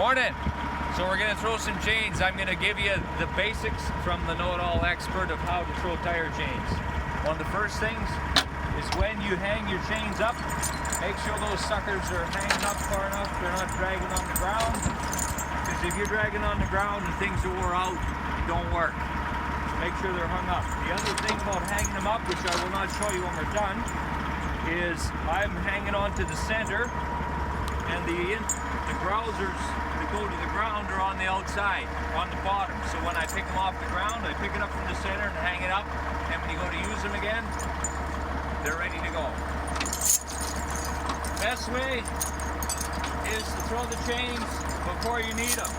Morning. So we're going to throw some chains. I'm going to give you the basics from the know-it-all expert of how to throw tire chains. One of the first things is when you hang your chains up, make sure those suckers are hanging up far enough they're not dragging on the ground. Because if you're dragging on the ground and things are wore out, it don't work. So make sure they're hung up. The other thing about hanging them up, which I will not show you when we're done, is I'm hanging on to the center, and the grousers that go to the ground are on the outside, on the bottom. So when I pick them off the ground, I pick it up from the center and hang it up, and when you go to use them again, they're ready to go. Best way is to throw the chains before you need them.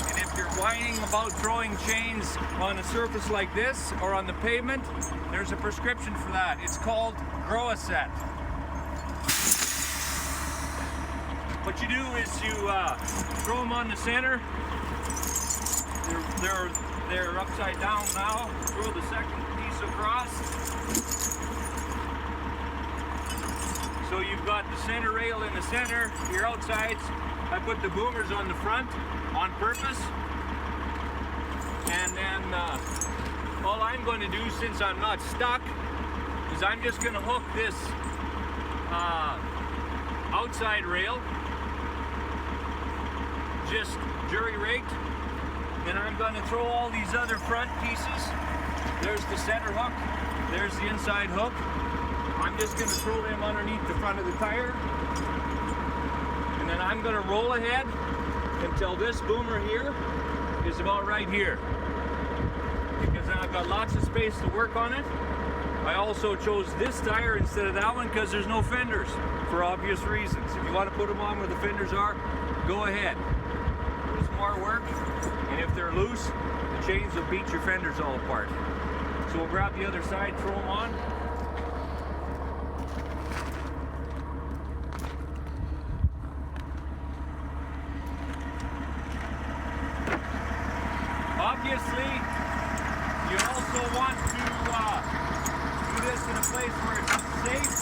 And if you're whining about throwing chains on a surface like this or on the pavement, there's a prescription for that. It's called Grow a Set. What you do is you throw them on the center. They're upside down now. Throw the second piece across. So you've got the center rail in the center, your outsides. I put the boomers on the front on purpose. And then all I'm going to do, since I'm not stuck, is I'm just going to hook this outside rail, just jury-rigged. Then I'm going to throw all these other front pieces. There's the center hook, there's the inside hook. I'm just going to throw them underneath the front of the tire. And then I'm going to roll ahead until this boomer here is about right here. Because then I've got lots of space to work on it. I also chose this tire instead of that one because there's no fenders, for obvious reasons. If you want to put them on where the fenders are, go ahead. There's more work, and if they're loose, the chains will beat your fenders all apart. So we'll grab the other side, throw them on. Obviously, you also want to do this in a place where it's safe,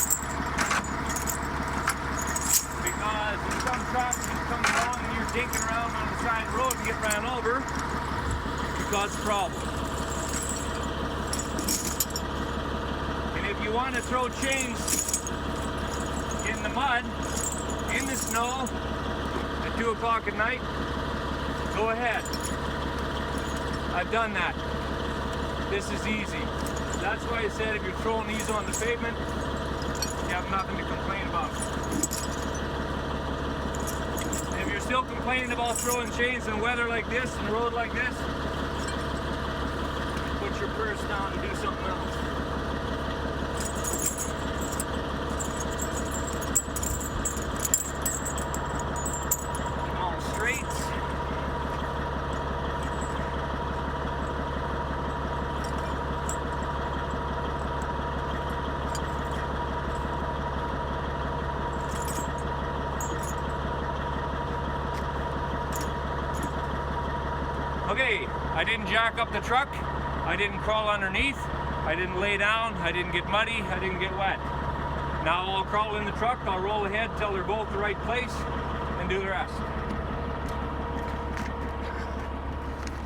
because if some traffic is coming along and you're dinking around on the side of the road and get ran over, you cause a problem. And if you want to throw chains in the mud, in the snow, at 2 o'clock at night, go ahead. I've done that. This is easy. That's why I said if you're throwing these on the pavement, you have nothing to complain about. And if you're still complaining about throwing chains in weather like this and a road like this, put your purse down and do something else. All straight. Okay, I didn't jack up the truck, I didn't crawl underneath, I didn't lay down, I didn't get muddy, I didn't get wet. Now I'll crawl in the truck, I'll roll ahead till they're both the right place, and do the rest.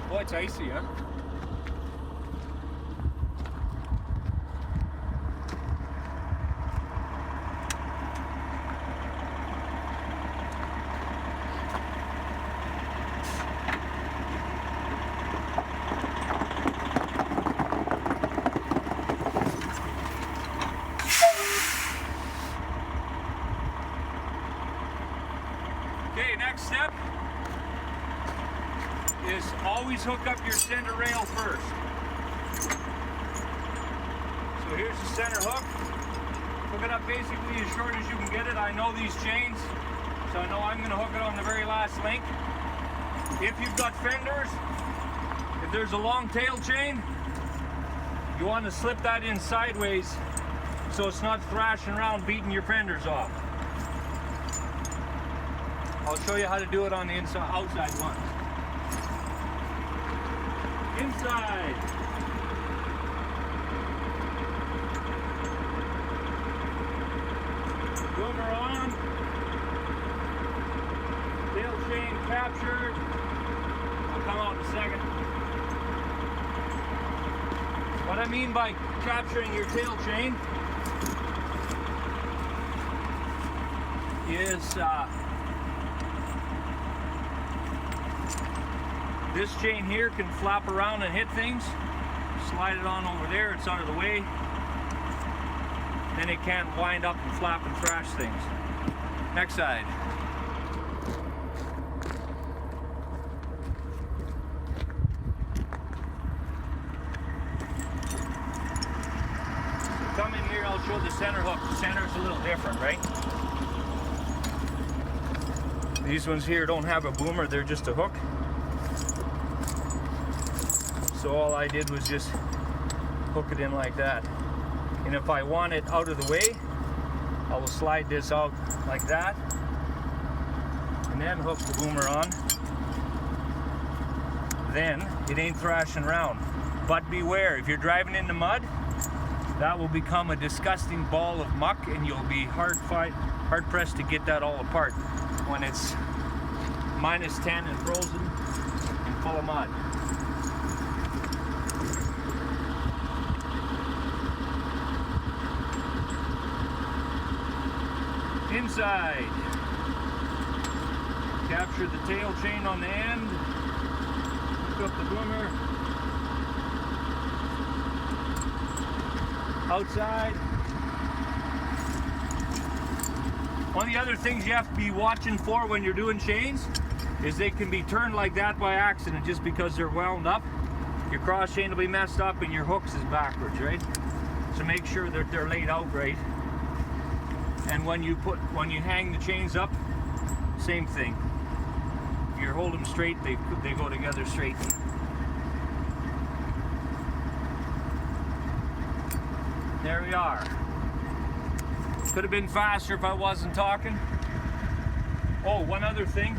Boy, it's icy, huh? Okay, next step is always hook up your center rail first. So here's the center hook. Hook it up basically as short as you can get it. I know these chains, so I know I'm going to hook it on the very last link. If you've got fenders, if there's a long tail chain, you want to slip that in sideways so it's not thrashing around beating your fenders off. I'll show you how to do it on the outside one. Inside. Boomer on. Tail chain captured. We'll come out in a second. What I mean by capturing your tail chain is this chain here can flap around and hit things. Slide it on over there, it's out of the way. Then it can't wind up and flap and thrash things. Next side. Come in here, I'll show the center hook. The center is a little different, right? These ones here don't have a boomer, they're just a hook. So all I did was just hook it in like that. And if I want it out of the way, I will slide this out like that and then hook the boomer on. Then it ain't thrashing around. But beware, if you're driving in the mud, that will become a disgusting ball of muck and you'll be hard pressed to get that all apart when it's -10 and frozen and full of mud. Inside. Capture the tail chain on the end. Hook up the boomer. Outside. One of the other things you have to be watching for when you're doing chains is they can be turned like that by accident just because they're wound up. Your cross chain will be messed up and your hooks is backwards, right? So make sure that they're laid out right. And when you hang the chains up, same thing. If you hold them straight, they go together straight. There we are. Could have been faster if I wasn't talking. Oh, one other thing.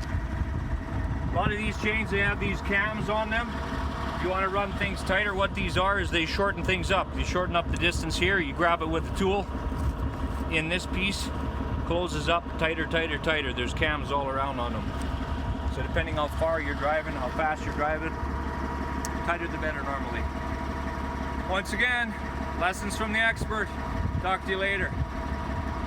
A lot of these chains, they have these cams on them. If you want to run things tighter, what these are is they shorten things up. You shorten up the distance here, you grab it with a tool. In this piece, closes up tighter, tighter, tighter. There's cams all around on them. So depending how far you're driving, how fast you're driving, tighter the better normally. Once again, lessons from the expert. Talk to you later.